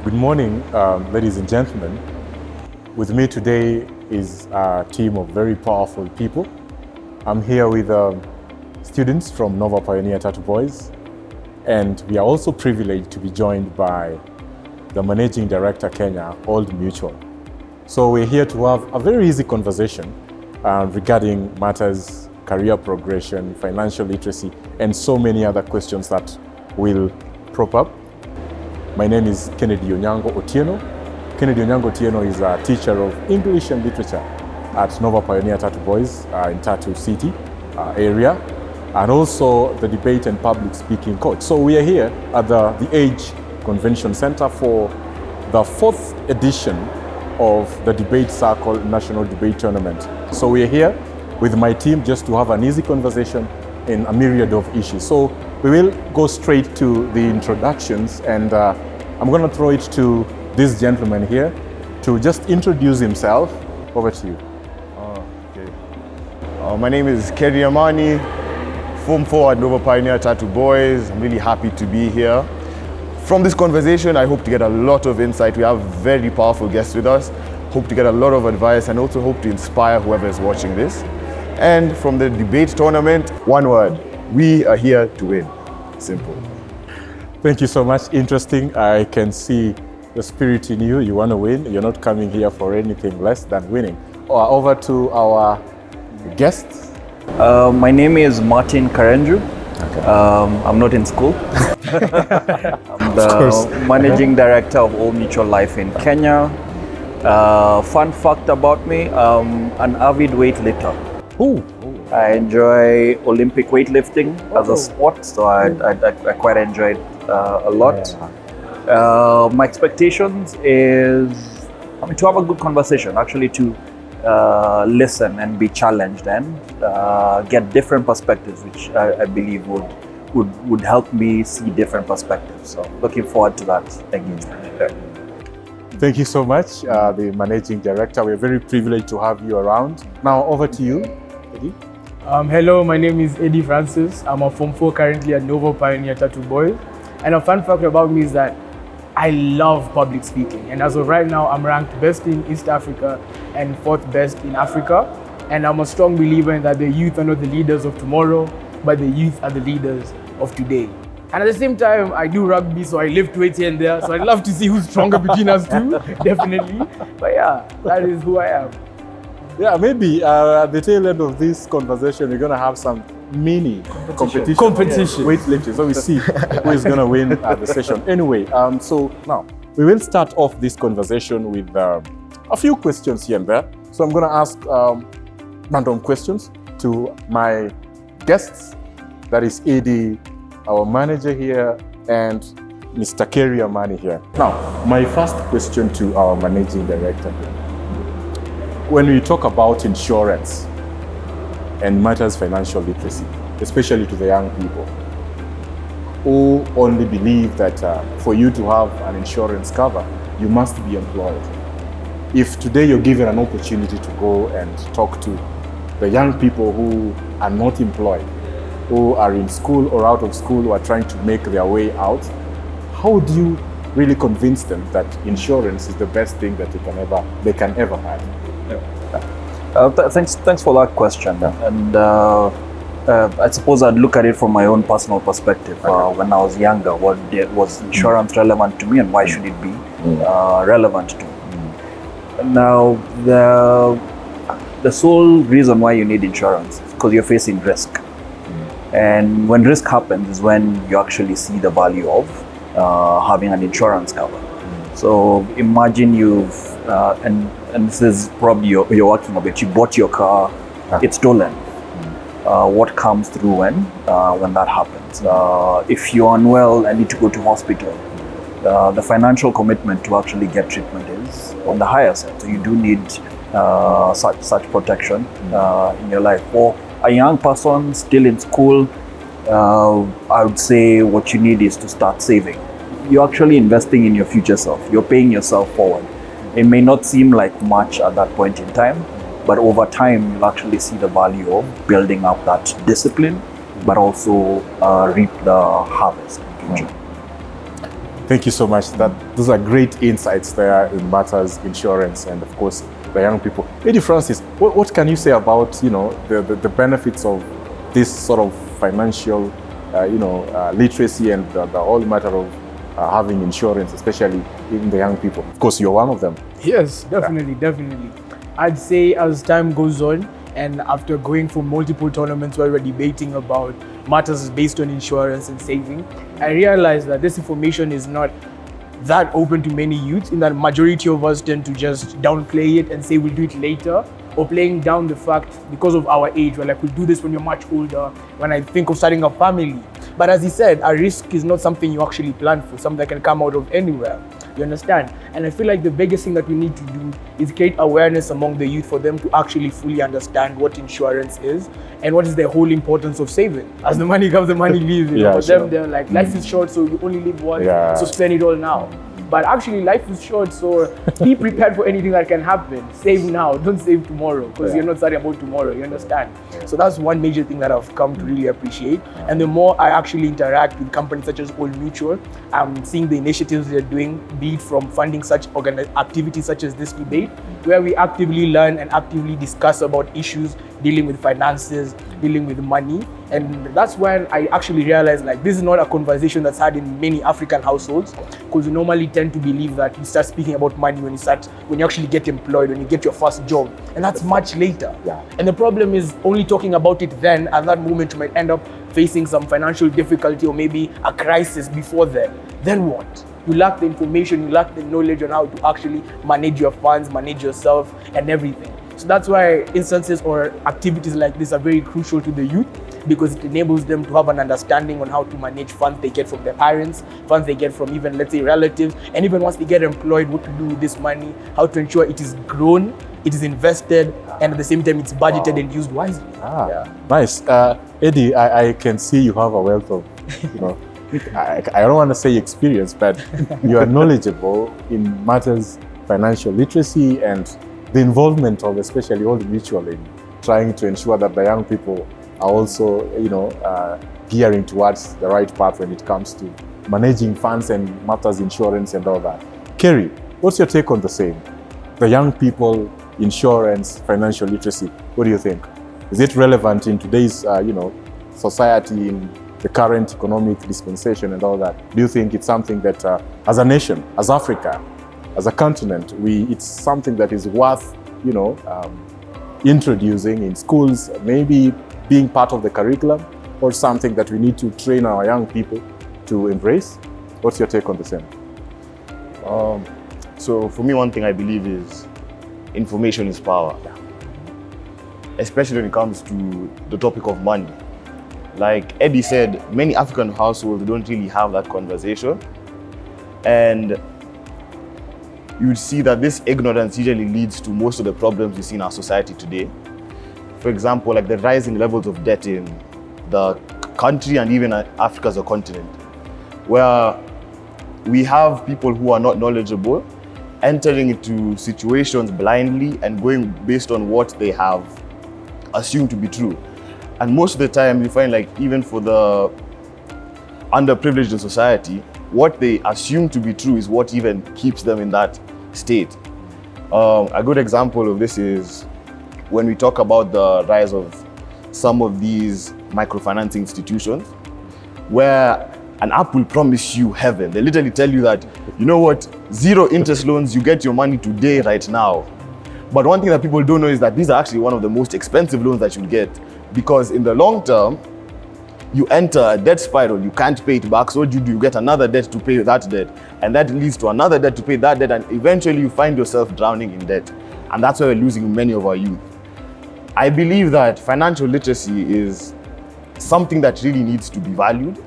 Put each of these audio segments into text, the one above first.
Good morning, ladies and gentlemen. With me today is a team of very powerful people. I'm here with students from Nova Pioneer Tatu Boys, and we are also privileged to be joined by the Managing Director, Kenya, Old Mutual. So we're here to have a very easy conversation regarding matters, career progression, financial literacy, and so many other questions that will prop up. My name is Kennedy Onyango Otieno. Kennedy Onyango Otieno is a teacher of English and literature at Nova Pioneer Tatu Boys in Tatu City area, and also the debate and public speaking coach. So we are here at the Age Convention Center for the 4th edition of the Debate Circle National Debate Tournament. So we are here with my team just to have an easy conversation in a myriad of issues. So we will go straight to the introductions, and I'm going to throw it to this gentleman here to just introduce himself. Over to you. Okay. My name is Kerry Amani, Form 4 at Nova Pioneer Tatu Boys. I'm really happy to be here. From this conversation, I hope to get a lot of insight. We have very powerful guests with us. Hope to get a lot of advice, and also hope to inspire whoever is watching this. And from the debate tournament, one word: we are here to win. Simple. Thank you so much. Interesting. I can see the spirit in you. You want to win. You're not coming here for anything less than winning. Over to our guests. My name is Martin Karenju. Okay. I'm not in school. I'm the managing director of Old Mutual Life in Kenya. Fun fact about me, an avid weightlifter. Ooh. I enjoy Olympic weightlifting as a sport, so I quite enjoy it a lot. My expectations is to have a good conversation, actually to listen and be challenged and get different perspectives, which I believe would help me see different perspectives. So looking forward to that engagement. Thank you so much, the Managing Director. We're very privileged to have you around. Now over to you, Eddie. Hello, my name is Eddie Francis. I'm a Form 4 currently at Nova Pioneer Tatu Boys. And a fun fact about me is that I love public speaking. And as of right now, I'm ranked best in East Africa and 4th best in Africa. And I'm a strong believer in that the youth are not the leaders of tomorrow, but the youth are the leaders of today. And at the same time, I do rugby, so I lift weights here and there. So I'd love to see who's stronger between us two, definitely. But yeah, that is who I am. Yeah, maybe at the tail end of this conversation, we're going to have some mini competition. Weightlifting. So we see who is going to win the session. Anyway, so now we will start off this conversation with a few questions here and there. So I'm going to ask random questions to my guests. That is Eddie, our manager here, and Mr. Kerry Amani here. Now, my first question to our managing director here. When we talk about insurance and matters financial literacy, especially to the young people, who only believe that for you to have an insurance cover, you must be employed. If today you're given an opportunity to go and talk to the young people who are not employed, who are in school or out of school, who are trying to make their way out, how do you really convince them that insurance is the best thing that they can ever have? Thanks for that question. And I suppose I'd look at it from my own personal perspective. When I was younger, was insurance relevant to me, and why should it be relevant to me? Now, the sole reason why you need insurance is because you're facing risk. And when risk happens is when you actually see the value of having an insurance cover. So imagine you've, and this is probably you're working a bit, you bought your car, it's stolen. What comes through when that happens? If you're unwell and need to go to hospital, the financial commitment to actually get treatment is on the higher side. So you do need such protection in your life. For a young person still in school, I would say what you need is to start saving. You're actually investing in your future self. You're paying yourself forward. It may not seem like much at that point in time, but over time, you'll actually see the value of building up that discipline, but also reap the harvest in future. Thank you so much. Those are great insights there in matters insurance and of course the young people. Eddie Francis, what can you say about the benefits of this sort of financial literacy and the whole matter of having insurance, especially in the young people? Of course, you're one of them. Yes, definitely. I'd say as time goes on, and after going for multiple tournaments where we're debating about matters based on insurance and saving, I realized that this information is not that open to many youths, in that majority of us tend to just downplay it and say we'll do it later, or playing down the fact because of our age, we're like, we'll do this when you're much older, when I think of starting a family. But as he said, a risk is not something you actually plan for, something that can come out of anywhere. You understand? And I feel like the biggest thing that we need to do is create awareness among the youth for them to actually fully understand what insurance is and what is the whole importance of saving. As the money comes, the money leaves. For them, they're like, life is short, so you only live once, so spend it all now. But actually, life is short, so be prepared for anything that can happen. Save now, don't save tomorrow, because you're not starting about tomorrow, you understand? So that's one major thing that I've come to really appreciate. And the more I actually interact with companies such as Old Mutual, I'm seeing the initiatives they're doing, be it from funding such activities such as this debate, where we actively learn and actively discuss about issues dealing with finances, dealing with money. And that's when I actually realized, like, this is not a conversation that's had in many African households, because we normally tend to believe that you start speaking about money when you actually get employed, when you get your first job, and that's much later. And the problem is only talking about it then. At that moment, you might end up facing some financial difficulty or maybe a crisis before then. Then what? You lack the information, you lack the knowledge on how to actually manage your funds, manage yourself, and everything. So that's why instances or activities like this are very crucial to the youth, because it enables them to have an understanding on how to manage funds they get from their parents, funds they get from even, let's say, relatives, and even once they get employed, what to do with this money, how to ensure it is grown, it is invested, and at the same time it's budgeted and used wisely. Nice. Eddie, I can see you have a wealth of, I don't want to say experience, but you are knowledgeable in matters financial literacy and the involvement of especially Old Mutual in trying to ensure that the young people are also, gearing towards the right path when it comes to managing funds and matters insurance and all that. Kerry, what's your take on the same? The young people, insurance, financial literacy, what do you think? Is it relevant in today's, society, in the current economic dispensation and all that? Do you think it's something that, as a nation, as Africa, as a continent, it's something that is worth, introducing in schools, maybe being part of the curriculum, or something that we need to train our young people to embrace? What's your take on the same? So for me, one thing I believe is information is power, especially when it comes to the topic of money. Like Eddie said, many African households don't really have that conversation, and you would see that this ignorance usually leads to most of the problems we see in our society today. For example, like the rising levels of debt in the country and even Africa as a continent, where we have people who are not knowledgeable entering into situations blindly and going based on what they have assumed to be true. And most of the time, you find, like, even for the underprivileged in society, what they assume to be true is what even keeps them in that state. A good example of this is when we talk about the rise of some of these microfinancing institutions, where an app will promise you heaven. They literally tell you that, you know what, 0 interest loans, you get your money today, right now. But one thing that people don't know is that these are actually one of the most expensive loans that you'll get, because in the long term, you enter a debt spiral, you can't pay it back, so what do? You get another debt to pay that debt, and that leads to another debt to pay that debt, and eventually you find yourself drowning in debt. And that's why we're losing many of our youth. I believe that financial literacy is something that really needs to be valued,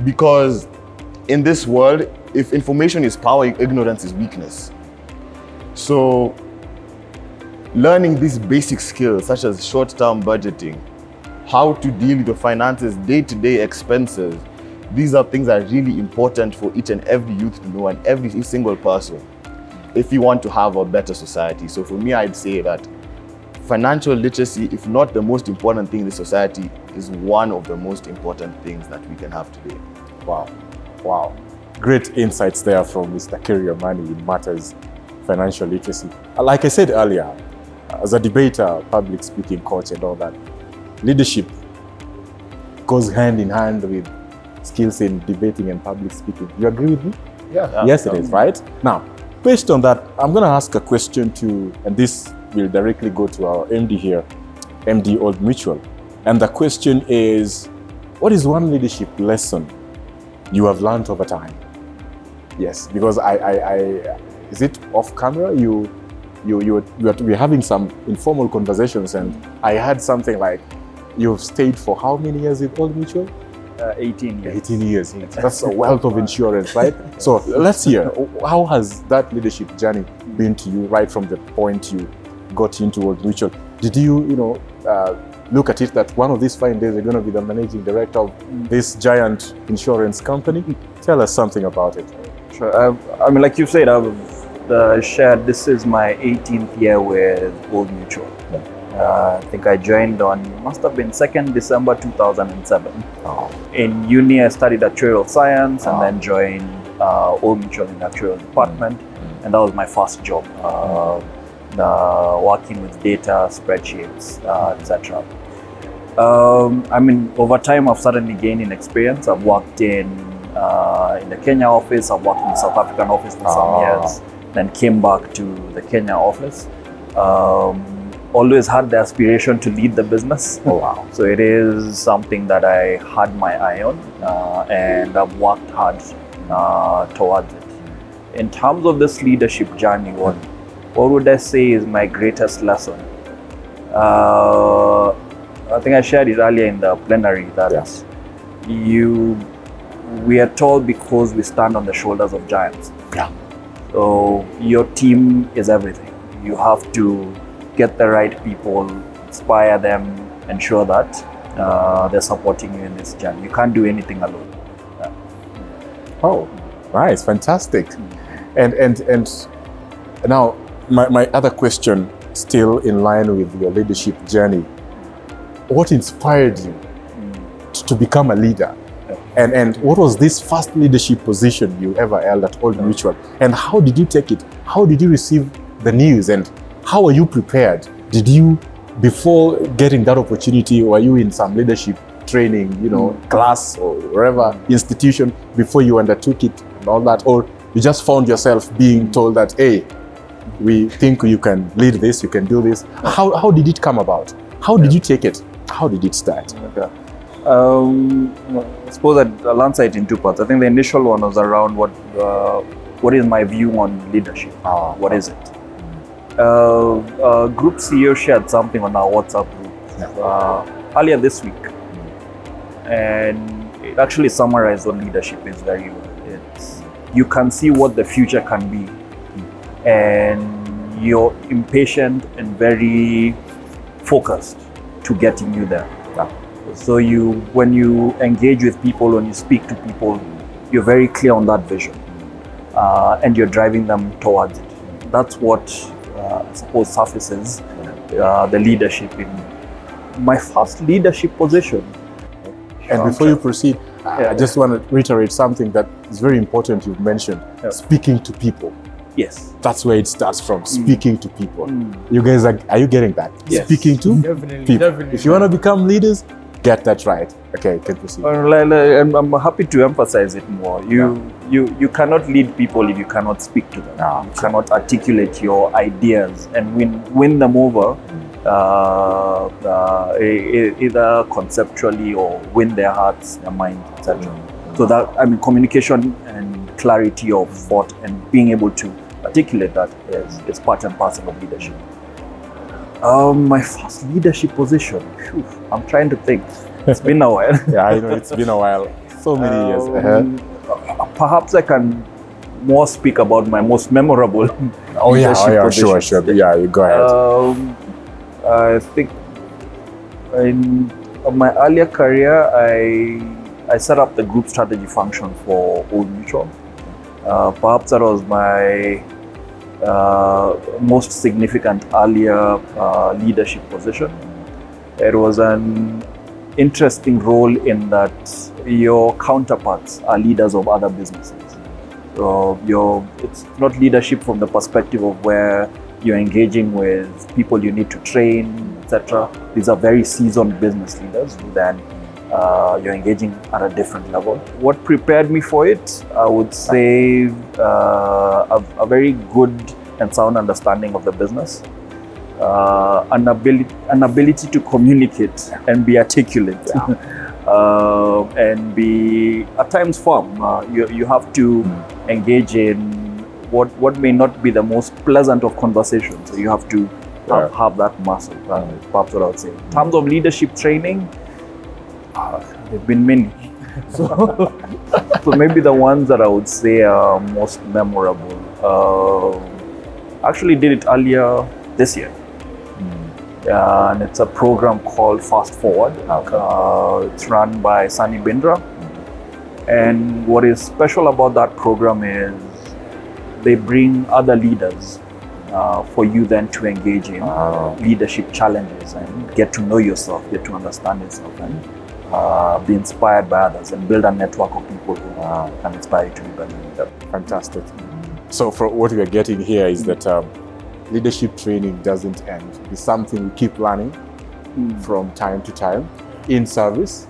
because in this world, if information is power, ignorance is weakness. So learning these basic skills such as short-term budgeting, how to deal with your finances, day-to-day expenses, these are things that are really important for each and every youth to know, and every single person, if you want to have a better society. So for me, I'd say that financial literacy, if not the most important thing in the society, is one of the most important things that we can have today. Wow. great insights there from Mr. Keriamani in matters financial literacy. Like I said earlier, as a debater, public speaking coach and all that, leadership goes hand in hand with skills in debating and public speaking. You agree with me? Yeah. Yes, it is, right? Now, based on that, I'm going to ask a question to, and this will directly go to our MD here, MD Old Mutual. And the question is, what is one leadership lesson you have learned over time? Yes, because is it off camera? We're having some informal conversations, and I heard something like, you've stayed for how many years with Old Mutual? 18 years. 18 years. That's a wealth of insurance, right? So let's hear, how has that leadership journey been to you right from the point you got into Old Mutual? Did you, look at it that one of these fine days you're going to be the managing director of this giant insurance company? Tell us something about it. Sure. I mean, like you said, I've shared, this is my 18th year with Old Mutual. I think I joined on, must have been 2nd December 2007. Oh. In uni, I studied actuarial science and then joined Old Mutual in the actuarial department. And that was my first job, working with data, spreadsheets, etc. I mean, over time, I've certainly gained in experience. I've worked in the Kenya office, I've worked in the South African office for some years, then came back to the Kenya office. Always had the aspiration to lead the business. Oh, wow. So it is something that I had my eye on, and I've worked hard towards it. In terms of this leadership journey, what would I say is my greatest lesson? I think I shared it earlier in the plenary that we are told because we stand on the shoulders of giants. Yeah. So your team is everything. You have to get the right people, inspire them, ensure that they're supporting you in this journey. You can't do anything alone. Oh, nice, fantastic. And now my other question, still in line with your leadership journey, what inspired you to become a leader? And what was this first leadership position you ever held at Old Mutual? And how did you take it? How did you receive the news? And how are you prepared? Did you, before getting that opportunity, were you in some leadership training, class or wherever institution before you undertook it and all that? Or you just found yourself being told that, hey, we think you can lead this, you can do this. How did it come about? How did you take it? How did it start? Okay. I suppose I'll answer it in two parts. I think the initial one was around what is my view on leadership? What is it? Group CEO shared something on our WhatsApp group earlier this week, and it actually summarized what leadership is very well. You can see what the future can be, and you're impatient and very focused to getting you there. So when you engage with people, when you speak to people, you're very clear on that vision, and you're driving them towards it. That's what I suppose surfaces the leadership in my first leadership position. And before you proceed, I just want to reiterate something that is very important you've mentioned, speaking to people. Yes. That's where it starts from, speaking to people. You guys, are you getting that? Yes. Speaking to Definitely, people. definitely. If you want to become leaders, get that right. Okay, you can proceed. I'm happy to emphasize it more. You cannot lead people if you cannot speak to them. You cannot articulate your ideas and win them over, either conceptually or win their hearts, their minds, etc. So that, communication and clarity of thought and being able to articulate that is part and parcel of leadership. My first leadership position, I'm trying to think. It's been a while. Yeah, I know it's been a while. So many years. Perhaps I can more speak about my most memorable leadership positions. Sure. Yeah, you go ahead. I think in my earlier career, I set up the group strategy function for Old Mutual. Perhaps that was my most significant earlier leadership position. It was an interesting role in that your counterparts are leaders of other businesses. It's not leadership from the perspective of where you're engaging with people you need to train, etc. These are very seasoned business leaders who then you're engaging at a different level. What prepared me for it, I would say a very good and sound understanding of the business, an ability to communicate and be articulate, and be at times firm. You have to engage in what may not be the most pleasant of conversations. So you have to have that muscle. Perhaps what I would say. In terms of leadership training, there've been many. So maybe the ones that I would say are most memorable. Actually did it earlier this year. And it's a program called Fast Forward. It's run by Sunny Bindra. And what is special about that program is they bring other leaders for you then to engage in leadership challenges and get to know yourself, get to understand yourself, and be inspired by others and build a network of people who can inspire you to be better. Fantastic. So for what we are getting here is that leadership training doesn't end. It's something we keep learning from time to time in service.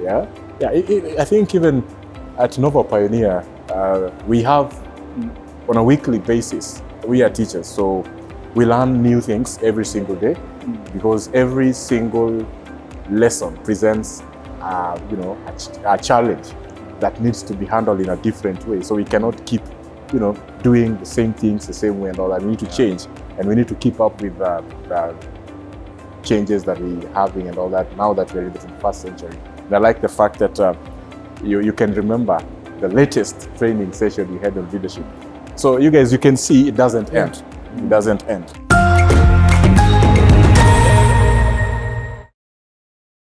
I think even at Nova Pioneer, we have on a weekly basis, we are teachers, so we learn new things every single day because every single lesson presents a challenge that needs to be handled in a different way. So we cannot keep doing the same things the same way and all that. We need to change, and we need to keep up with the changes that we're having and all that now that we're in the 21st century. And I like the fact that you can remember the latest training session we had on leadership. So you guys, you can see it doesn't end. It doesn't end.